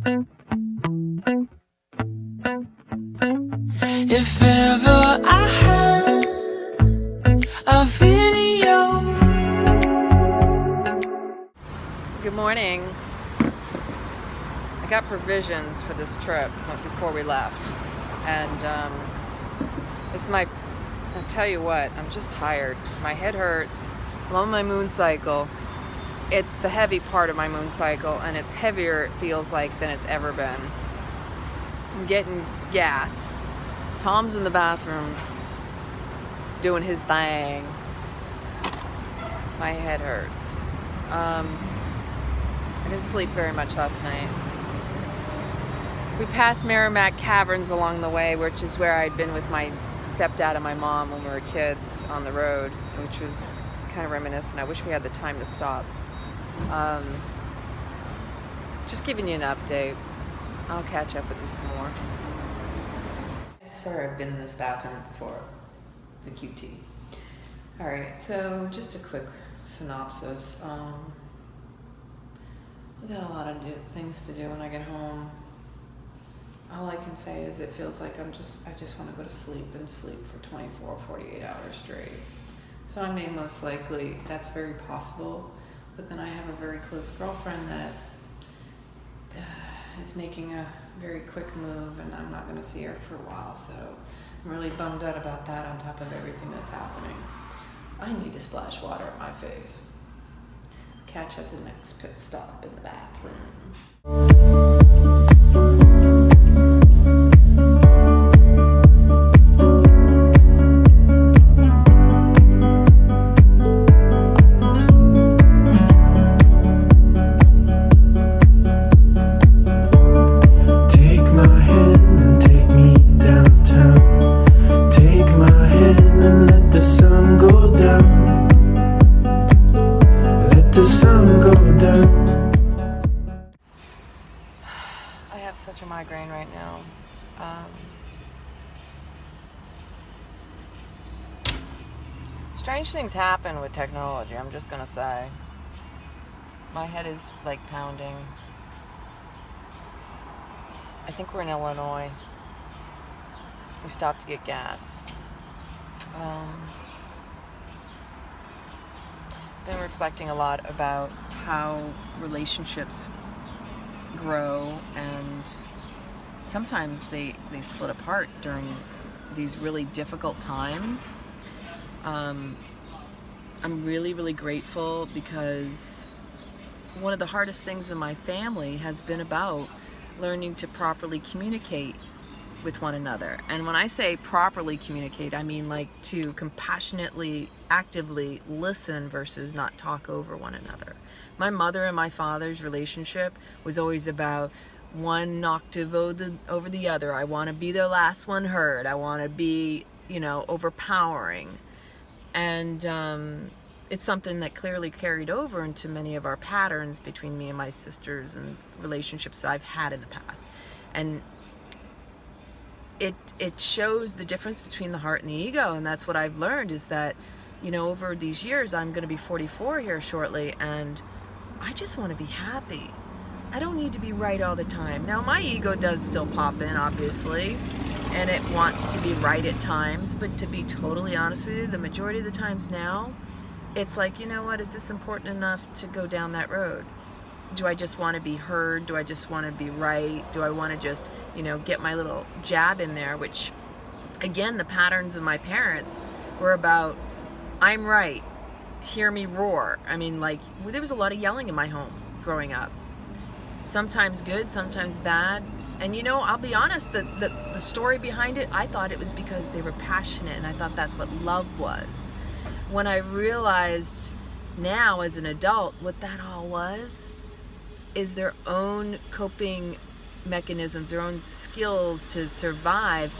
If ever I had a video. Good morning. I got provisions for this trip before we left, and this is my. I'll tell you what, I'm just tired. My head hurts. I'm on my moon cycle. It's the heavy part of my moon cycle, and it's heavier, it feels like, than it's ever been. I'm getting gas. Tom's in the bathroom doing his thing. My head hurts. I didn't sleep very much last night. We passed Merrimack Caverns along the way, which is where I'd been with my stepdad and my mom when we were kids on the road, which was kind of reminiscent. I wish we had the time to stop. Just giving you an update. I'll catch up with you some more. I swear I've been in this bathroom before, the QT. All right, so just a quick synopsis. I got a lot of things to do when I get home. All I can say is it feels like I just want to go to sleep and sleep for 24, 48 hours straight. So I may most likely, that's very possible, but then I have a very close girlfriend that is making a very quick move, and I'm not going to see her for a while, so I'm really bummed out about that on top of everything that's happening. I need to splash water at my face. Catch at the next pit stop in the bathroom. I have such a migraine right now. Strange things happen with technology, I'm just gonna say. My head is like pounding. I think we're in Illinois. We stopped to get gas. Been reflecting a lot about how relationships grow, and sometimes they split apart during these really difficult times. I'm really, really grateful because one of the hardest things in my family has been about learning to properly communicate with one another. And when I say properly communicate, I mean like to compassionately, actively listen versus not talk over one another. My mother and my father's relationship was always about one octave over the other. I want to be the last one heard. I want to be, overpowering. And it's something that clearly carried over into many of our patterns between me and my sisters and relationships I've had in the past. And it shows the difference between the heart and the ego, and that's what I've learned is that, over these years, I'm going to be 44 here shortly, and I just want to be happy. I don't need to be right all the time. Now, my ego does still pop in, obviously, and it wants to be right at times, but to be totally honest with you, the majority of the times now, it's like, is this important enough to go down that road? Do I just want to be heard? Do I just want to be right? Do I want to just, get my little jab in there? Which, again, the patterns of my parents were about, I'm right, hear me roar. I mean, there was a lot of yelling in my home growing up. Sometimes good, sometimes bad. And I'll be honest, the story behind it, I thought it was because they were passionate, and I thought that's what love was. When I realized now as an adult what that all was is their own coping mechanisms, their own skills to survive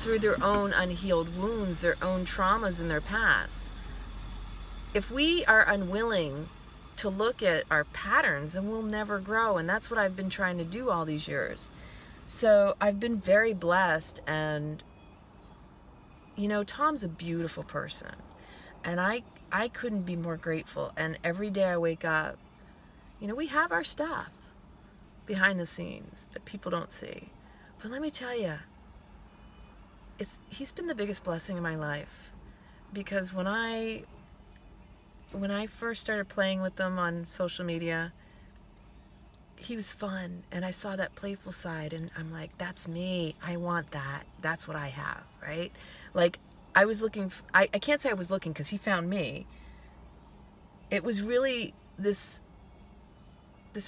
through their own unhealed wounds, their own traumas in their past. If we are unwilling to look at our patterns, then we'll never grow, and that's what I've been trying to do all these years. So I've been very blessed, and Tom's a beautiful person, and I couldn't be more grateful. And every day I wake up, we have our stuff, behind the scenes that people don't see. But let me tell you, he's been the biggest blessing in my life, because when I first started playing with them on social media, he was fun, and I saw that playful side, and I'm like, that's me. I want that. That's what I have, right? Like, I was looking, I can't say I was looking because he found me. It was really this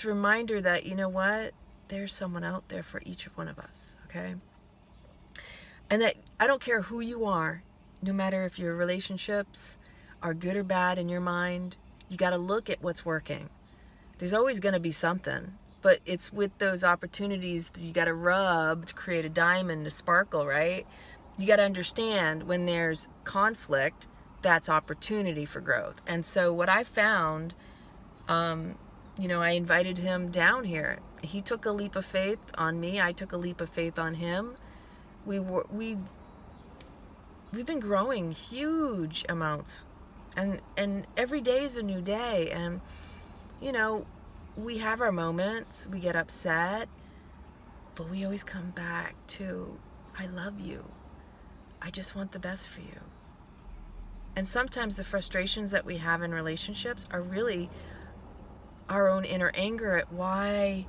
reminder that, you know what? There's someone out there for each one of us, okay? And that I don't care who you are, no matter if your relationships are good or bad in your mind, you got to look at what's working. There's always going to be something, but it's with those opportunities that you got to rub to create a diamond, to sparkle, right? You got to understand when there's conflict, that's opportunity for growth. And so what I found, you know, I invited him down here. He took a leap of faith on me. I took a leap of faith on him. We've been growing huge amounts, and every day is a new day. And you know, we have our moments, we get upset, but we always come back to, I love you. I just want the best for you. And sometimes the frustrations that we have in relationships are really our own inner anger at why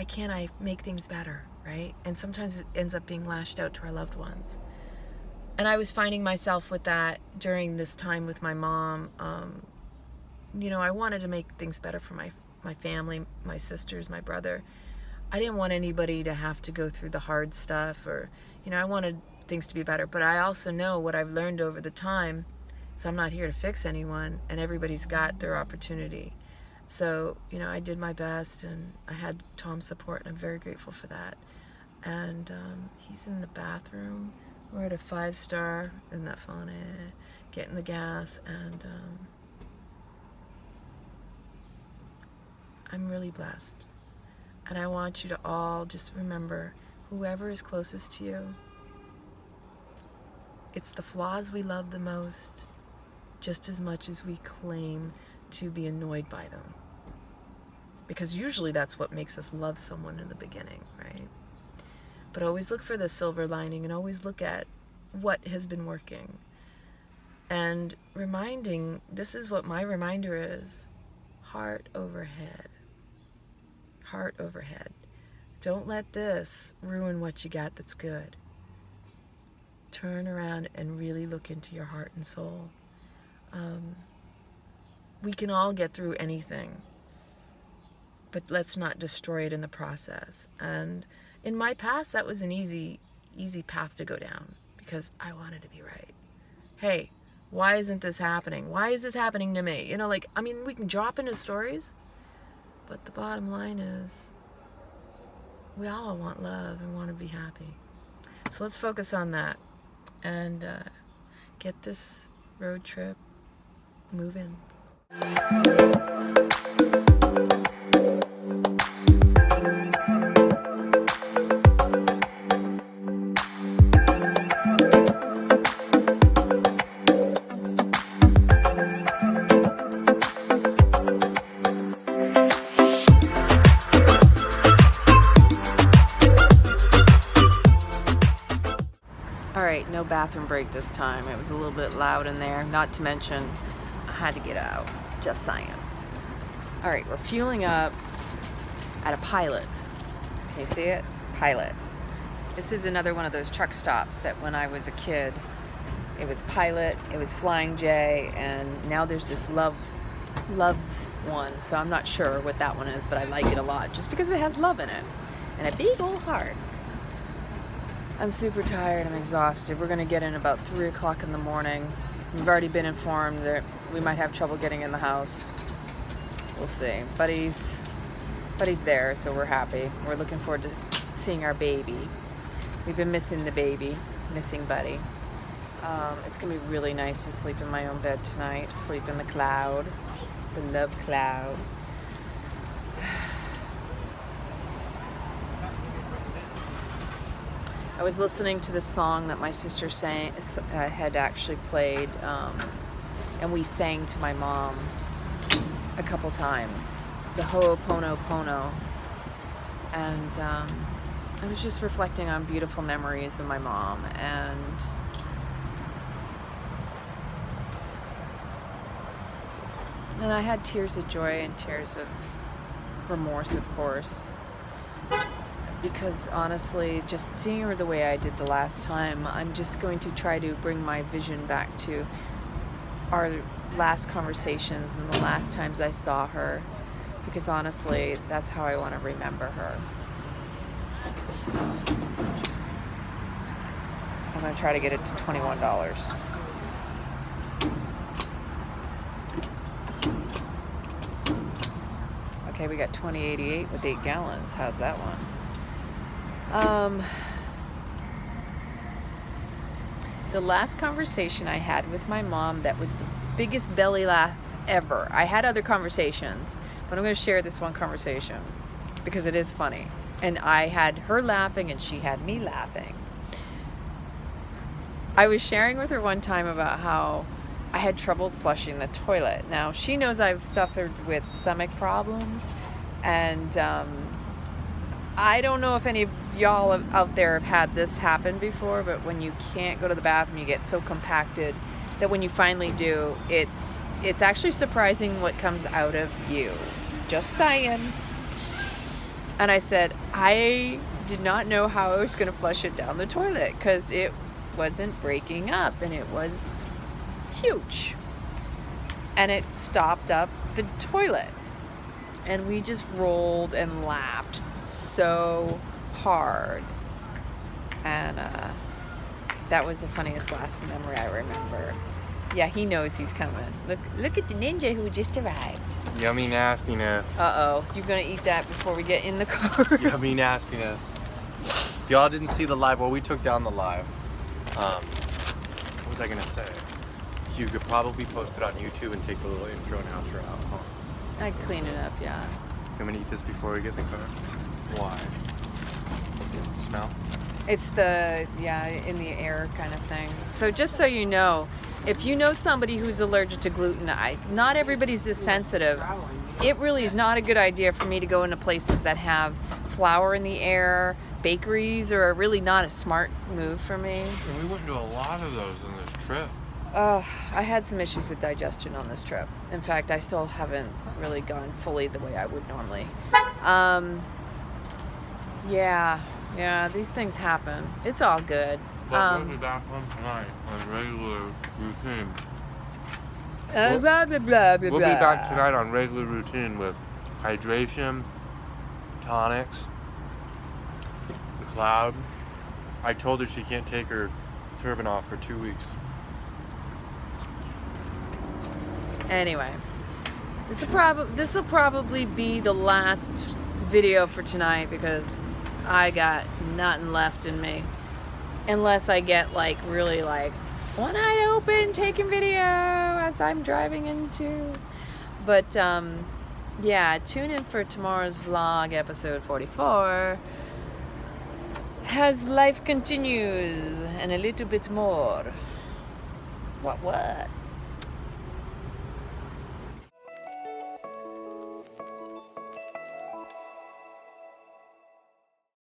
can't I make things better, right? And sometimes it ends up being lashed out to our loved ones. And I was finding myself with that during this time with my mom. You know, I wanted to make things better for my family, my sisters, my brother. I didn't want anybody to have to go through the hard stuff, or, you know, I wanted things to be better. But I also know what I've learned over the time is I'm not here to fix anyone, and everybody's got their opportunity. So, you know, I did my best, and I had Tom's support, and I'm very grateful for that. And he's in the bathroom. We're at a 5-star, isn't that fun? Getting the gas, and I'm really blessed. And I want you to all just remember, whoever is closest to you, it's the flaws we love the most, just as much as we claim to be annoyed by them. Because usually that's what makes us love someone in the beginning, right? But always look for the silver lining, and always look at what has been working. And reminding, this is what my reminder is: heart overhead. Heart overhead. Don't let this ruin what you got that's good. Turn around and really look into your heart and soul. We can all get through anything, but let's not destroy it in the process. And in my past, that was an easy path to go down, because I wanted to be right. Hey, why isn't this happening? Why is this happening to me? You know, like, I mean, we can drop into stories, but the bottom line is we all want love and want to be happy. So let's focus on that and get this road trip moving. Alright, no bathroom break this time. It was a little bit loud in there. Not to mention, I had to get out. Just saying. Alright, we're fueling up at a Pilot. Can you see it? Pilot. This is another one of those truck stops that when I was a kid, it was Pilot, it was Flying J, and now there's this Love's one. So I'm not sure what that one is, but I like it a lot just because it has love in it. And a big old heart. I'm super tired, I'm exhausted. We're gonna get in about 3 o'clock in the morning. We've already been informed that we might have trouble getting in the house. We'll see. Buddy's there, so we're happy. We're looking forward to seeing our baby. We've been missing the baby, missing Buddy. It's gonna be really nice to sleep in my own bed tonight, sleep in the cloud, the love cloud. I was listening to this song that my sister had actually played, and we sang to my mom a couple times. The Ho'oponopono And I was just reflecting on beautiful memories of my mom, and I had tears of joy and tears of remorse, of course, because honestly, just seeing her the way I did the last time, I'm just going to try to bring my vision back to our last conversations and the last times I saw her, because honestly, that's how I want to remember her. I'm going to try to get it to $21. Okay, we got 2088 with 8 gallons. How's that one? The last conversation I had with my mom that was the biggest belly laugh ever. I had other conversations, but I'm going to share this one conversation because it is funny. And I had her laughing and she had me laughing. I was sharing with her one time about how I had trouble flushing the toilet. Now, she knows I've suffered with stomach problems, and I don't know if any of y'all out there have had this happen before, but when you can't go to the bathroom, you get so compacted that when you finally do, it's actually surprising what comes out of you. Just saying. And I said, I did not know how I was going to flush it down the toilet because it wasn't breaking up, and it was huge, and it stopped up the toilet, and we just rolled and laughed so hard, and that was the funniest last memory I remember. Yeah, he knows he's coming. Look at the ninja who just arrived. Yummy nastiness. Uh-oh, you're gonna eat that before we get in the car. Yummy nastiness. Y'all didn't see the live. Well, we took down the live. What was I gonna say? You could probably post it on YouTube and take a little intro and outro out, huh? I'd clean it up, yeah. I'm gonna eat this before we get in the car. Why? Smell? It's the, in the air kind of thing. So just so you know, if you know somebody who's allergic to gluten, not everybody's this sensitive. It really is not a good idea for me to go into places that have flour in the air. Bakeries are really not a smart move for me. And we went to a lot of those on this trip. I had some issues with digestion on this trip. In fact, I still haven't really gone fully the way I would normally. Yeah, these things happen. It's all good. But we'll be back on tonight on regular routine. Blah, blah, blah, blah, We'll be back tonight on regular routine with hydration, tonics, the cloud. I told her she can't take her turban off for 2 weeks. Anyway, this will probably be the last video for tonight because I got nothing left in me. Unless I get really one eye open taking video as I'm driving into. But yeah, tune in for tomorrow's vlog, episode 44. As life continues and a little bit more. What?